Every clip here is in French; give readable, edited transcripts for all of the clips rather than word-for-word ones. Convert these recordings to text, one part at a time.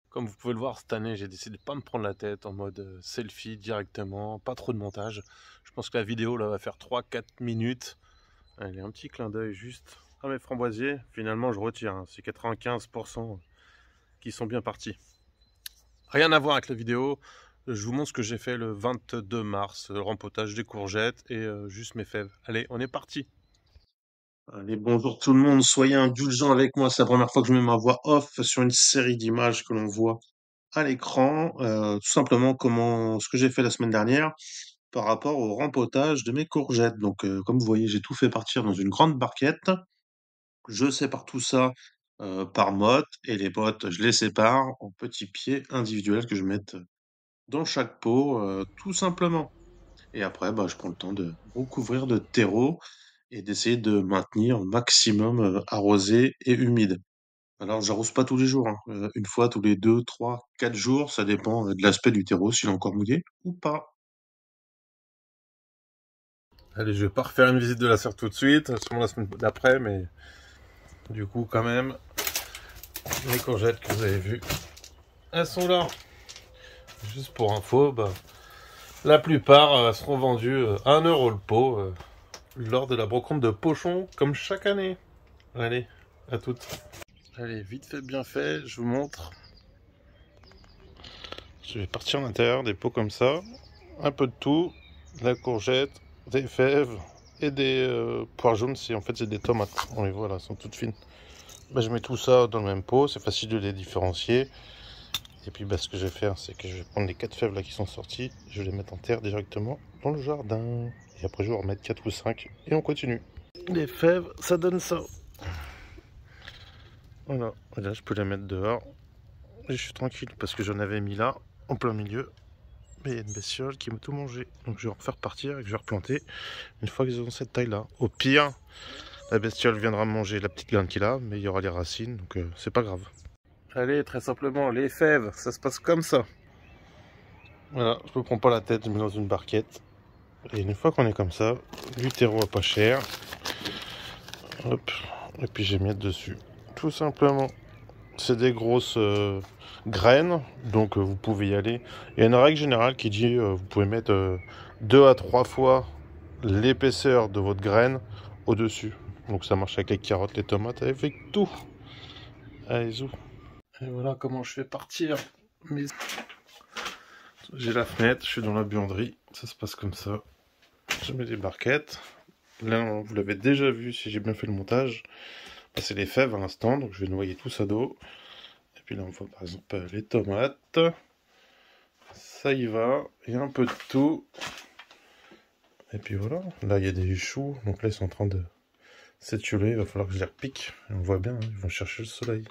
Comme vous pouvez le voir, cette année, j'ai décidé de pas me prendre la tête en mode selfie directement, pas trop de montage. Je pense que la vidéo là va faire 3-4 minutes. Allez, un petit clin d'œil juste à mes framboisiers. Finalement, je retire, hein. C'est 95% qui sont bien partis. Rien à voir avec la vidéo. Je vous montre ce que j'ai fait le 22 mars. Le rempotage des courgettes et juste mes fèves. Allez, on est parti. Allez, bonjour tout le monde, soyez indulgents avec moi, c'est la première fois que je mets ma voix off sur une série d'images que l'on voit à l'écran. Tout simplement ce que j'ai fait la semaine dernière par rapport au rempotage de mes courgettes. Donc, comme vous voyez, j'ai tout fait partir dans une grande barquette. Je sépare tout ça par motte et les mottes, je les sépare en petits pieds individuels que je mets dans chaque pot, tout simplement. Et après, bah, je prends le temps de recouvrir de terreau et d'essayer de maintenir au maximum arrosé et humide. Alors, j'arrose pas tous les jours, hein. Une fois tous les 2, 3, 4 jours, ça dépend de l'aspect du terreau, s'il est encore mouillé ou pas. Allez, je vais pas refaire une visite de la serre tout de suite, sûrement la semaine d'après, mais du coup, quand même, les courgettes que vous avez vues, elles sont là. Juste pour info, bah, la plupart seront vendues à 1 euro le pot lors de la brocante de Pochon, comme chaque année. Allez, à toutes. Allez, vite fait, bien fait, je vous montre. Je vais partir à l'intérieur des pots comme ça. Un peu de tout, de la courgette, des fèves et des poires jaunes. En fait, c'est des tomates. On les voit là, elles sont toutes fines. Bah, je mets tout ça dans le même pot, c'est facile de les différencier. Et puis bah, ce que je vais faire, c'est que je vais prendre les 4 fèves là qui sont sorties, je vais les mettre en terre directement dans le jardin. Et après je vais en remettre 4 ou 5 et on continue. Les fèves, ça donne ça. Voilà, et là je peux les mettre dehors. Et je suis tranquille parce que j'en avais mis là, en plein milieu. Mais il y a une bestiole qui m'a tout mangé. Donc je vais en refaire partir et que je vais replanter une fois qu'ils ont cette taille là. Au pire, la bestiole viendra manger la petite graine qu'il a, mais il y aura les racines, donc c'est pas grave. Allez, très simplement, les fèves, ça se passe comme ça. Voilà, je me prends pas la tête, je mets dans une barquette. Et une fois qu'on est comme ça, du terreau à pas cher. Hop, et puis j'ai mis dessus. Tout simplement. C'est des grosses graines, donc vous pouvez y aller. Il y a une règle générale qui dit vous pouvez mettre 2 à 3 fois l'épaisseur de votre graine au-dessus. Donc ça marche avec les carottes, les tomates, avec tout. Allez, zou. Et voilà comment je fais partir mes... J'ai la fenêtre, je suis dans la buanderie, ça se passe comme ça. Je mets des barquettes. Là, vous l'avez déjà vu si j'ai bien fait le montage. Bah, c'est les fèves à l'instant, donc je vais noyer tout ça d'eau. Et puis là, on voit par exemple les tomates. Ça y va, il y a un peu de tout. Et puis voilà, là il y a des choux, donc là ils sont en train de s'étioler, il va falloir que je les repique. Et on voit bien, hein, ils vont chercher le soleil.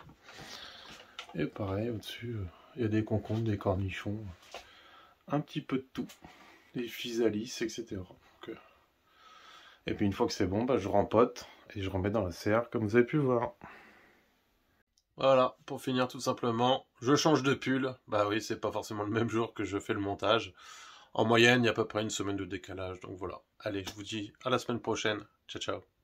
Et pareil, au-dessus, il y a des concombres, des cornichons, un petit peu de tout. Des physalis, etc. Donc, et puis une fois que c'est bon, bah, je rempote et je remets dans la serre, comme vous avez pu voir. Voilà, pour finir tout simplement, je change de pull. Bah oui, c'est pas forcément le même jour que je fais le montage. En moyenne, il y a à peu près une semaine de décalage, donc voilà. Allez, je vous dis à la semaine prochaine. Ciao, ciao.